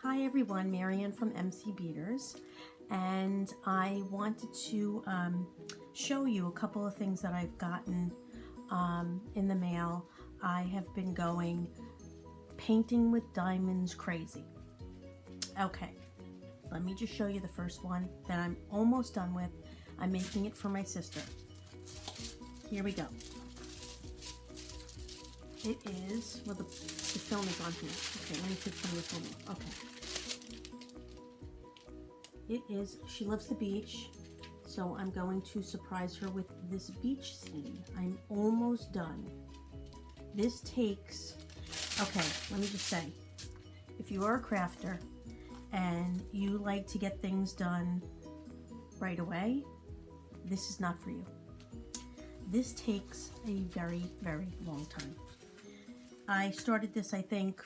Hi everyone, Marianne from MC Beaters, and I wanted to show you a couple of things that I've gotten in the mail. I have been going painting with diamonds crazy. Okay, let me just show you the first one that I'm almost done with. I'm making it for my sister. Here we go. It is, well, the film is on here. Okay, let me take some of the film off. Okay. It is, she loves the beach, so I'm going to surprise her with this beach scene. I'm almost done. This takes, okay, let me just say, if you are a crafter and you like to get things done right away, this is not for you. This takes a very, very long time. I started this, I think,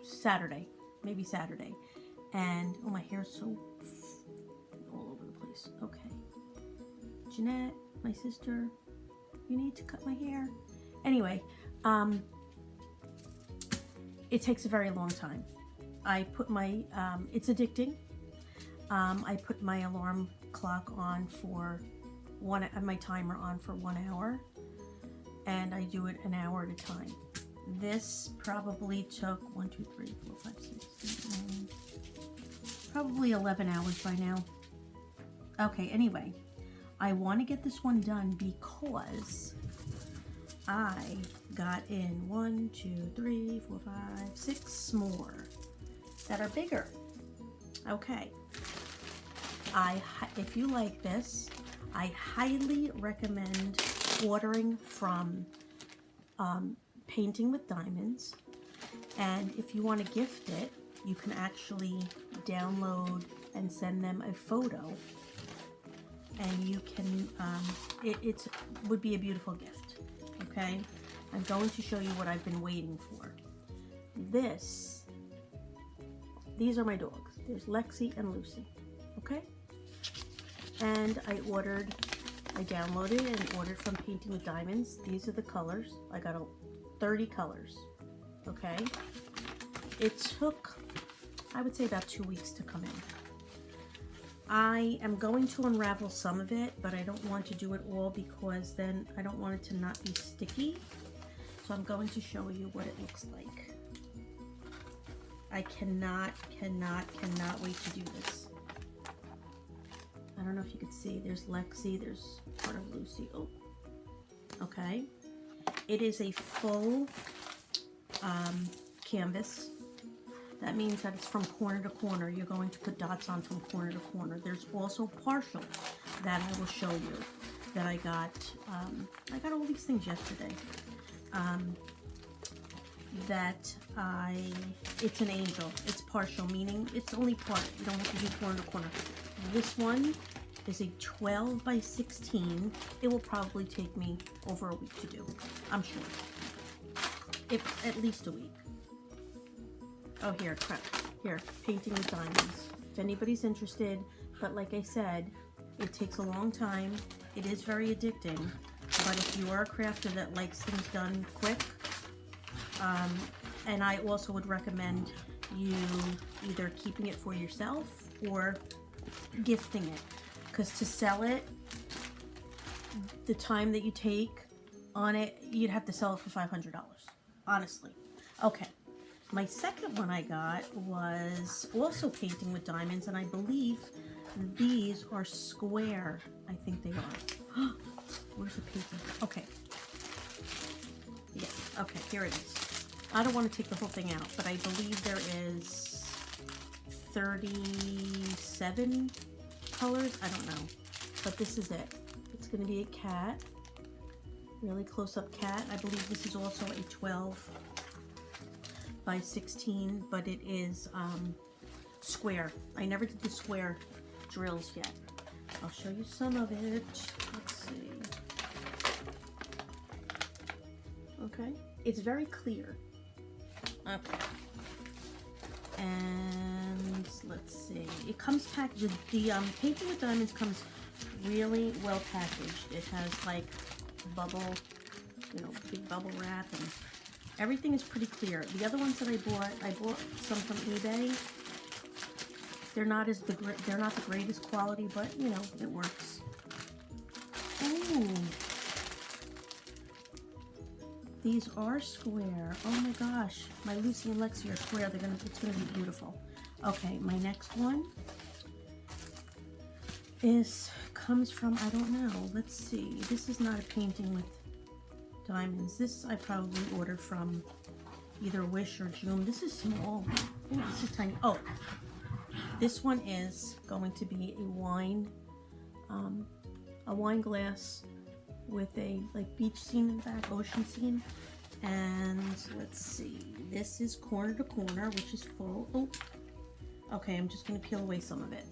Saturday, maybe Saturday, and oh, my hair's so all over the place. Okay, Jeanette, my sister, you need to cut my hair. Anyway, it takes a very long time. I put my, it's addicting. I put my alarm clock on for my timer on for 1 hour, and I do it an hour at a time. This probably took 1, 2, 3, 4, 5, 6, 7, 8, probably 11 hours by now. Okay, anyway, I want to get this one done because I got in 1, 2, 3, 4, 5, 6 more that are bigger. Okay, if you like this, I highly recommend ordering from Painting with Diamonds, and if you want to gift it, you can actually download and send them a photo, and you can it would be a beautiful gift. Okay, I'm going to show you what I've been waiting for. These are my dogs. There's Lexi and Lucy. Okay, and I downloaded and ordered from Painting with Diamonds. These are the colors. I got 30 colors. Okay, it took, I would say, about 2 weeks to come in. I am going to unravel some of it, but I don't want to do it all because then I don't want it to not be sticky. So I'm going to show you what it looks like. I cannot wait to do this. I don't know if you can see, there's Lexi, there's part of Lucy. Oh, okay. It is a full canvas. That means that it's from corner to corner. You're going to put dots on from corner to corner. There's also partial that I will show you that I got. I got all these things yesterday. It's an angel. It's partial, meaning it's only part. You don't have to do corner to corner. This one is a 12 by 16. It will probably take me over a week to do, I'm sure. At least a week. Oh, here, crap. Here, Painting with Diamonds. If anybody's interested, but like I said, it takes a long time. It is very addicting, but if you are a crafter that likes things done quick, and I also would recommend you either keeping it for yourself or gifting it, because to sell it, the time that you take on it, you'd have to sell it for $500, honestly. Okay, my second one I got was also Painting with Diamonds, and I believe these are square. I think they are. Where's the paper? Okay. Yeah, okay, here it is. I don't want to take the whole thing out, but I believe there is 37 colors. I don't know, but this is it. It's going to be a cat, really close-up cat. I believe this is also a 12 by 16, but it is square. I never did the square drills yet. I'll show you some of it. Let's see. Okay, it's very clear. Okay, and let's see. It comes packaged. The Painting with Diamonds comes really well packaged. It has like bubble, big bubble wrap, and Everything is pretty clear. The other ones that I bought some from eBay. They're not the greatest quality, but you know, it works. Ooh. These are square. Oh my gosh. My Lucy and Lexi are square. It's gonna be beautiful. Okay, my next one comes from, I don't know. Let's see. This is not a painting with diamonds. This I probably ordered from either Wish or Joom. This is small. Ooh, this is tiny. Oh, this one is going to be a wine glass with a like beach scene in the back, ocean scene. And let's see, this is corner to corner, which is full. Oh, okay, I'm just gonna peel away some of it.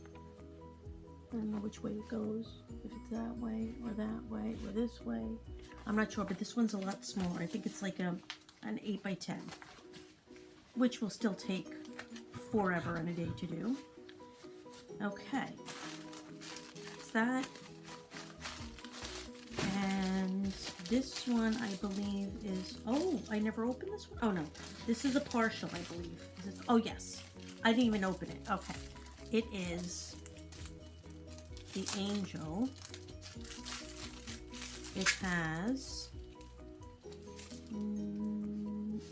I don't know which way it goes, if it's that way or this way. I'm not sure, but this one's a lot smaller. I think it's like an 8 by 10, which will still take forever and a day to do. Okay, it's that. And this one, I believe, is, oh, I never opened this one? Oh, no. This is a partial, I believe. Oh, yes. I didn't even open it. Okay. It is the angel. It has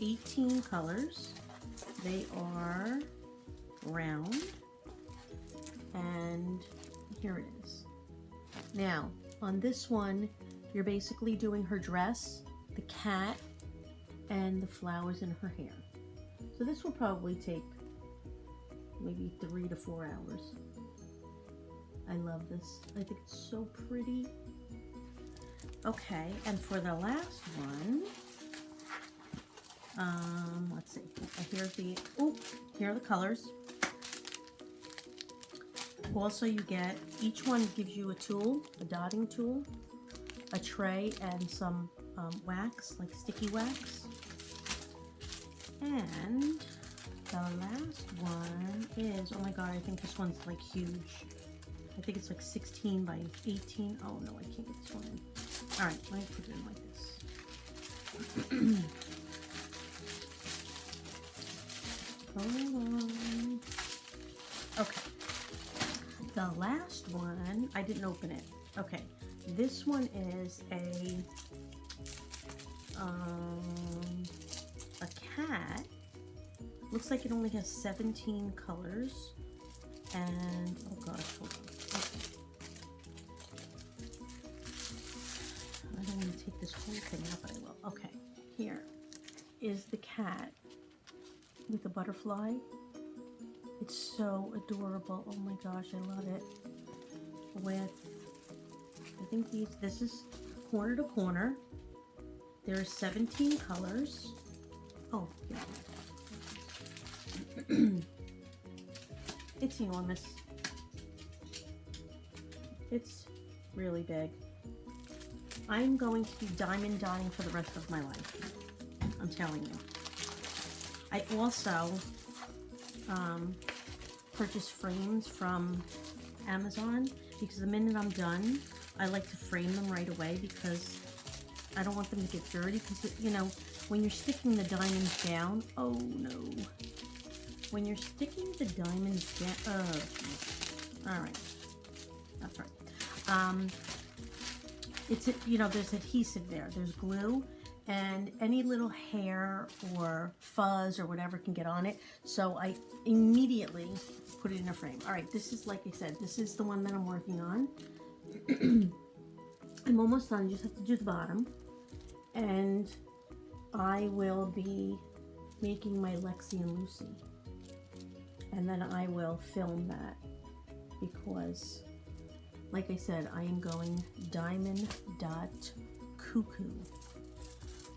18 colors. They are round. And here it is. Now, on this one, you're basically doing her dress, the cat, and the flowers in her hair. So this will probably take maybe 3 to 4 hours. I love this. I think it's so pretty. Okay, and for the last one, let's see. Here are the colors. Also, you get, each one gives you a tool, a dotting tool, a tray, and some wax, like sticky wax. And the last one is, oh my god, I think this one's like huge. I think it's like 16 by 18. Oh no, I can't get this one in. All right, let me put it in like this. Hold on. Okay. The last one, I didn't open it. Okay, this one is a cat. Looks like it only has 17 colors. And, oh gosh, hold on. Okay. I don't want to take this whole thing out, but I will. Okay, here is the cat with the butterfly. It's so adorable. Oh my gosh, I love it. With, I think this is corner to corner. There are 17 colors. Oh, yeah. It's enormous. It's really big. I'm going to be diamond dotting for the rest of my life. I'm telling you. I also purchase frames from Amazon because the minute I'm done, I like to frame them right away because I don't want them to get dirty. Because, you know, when you're sticking the diamonds down, oh no. When you're sticking the diamonds down, oh, all right, that's right. It's, you know, there's adhesive there, there's glue, and any little hair or fuzz or whatever can get on it. So I immediately put it in a frame. All right, this is, like I said, this is the one that I'm working on. I'm almost done, just have to do the bottom. And I will be making my Lexi and Lucy. And then I will film that because, like I said, I am going diamond dot cuckoo.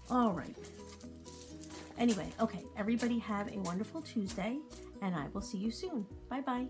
All right. Anyway, okay, everybody have a wonderful Tuesday, and I will see you soon. Bye-bye.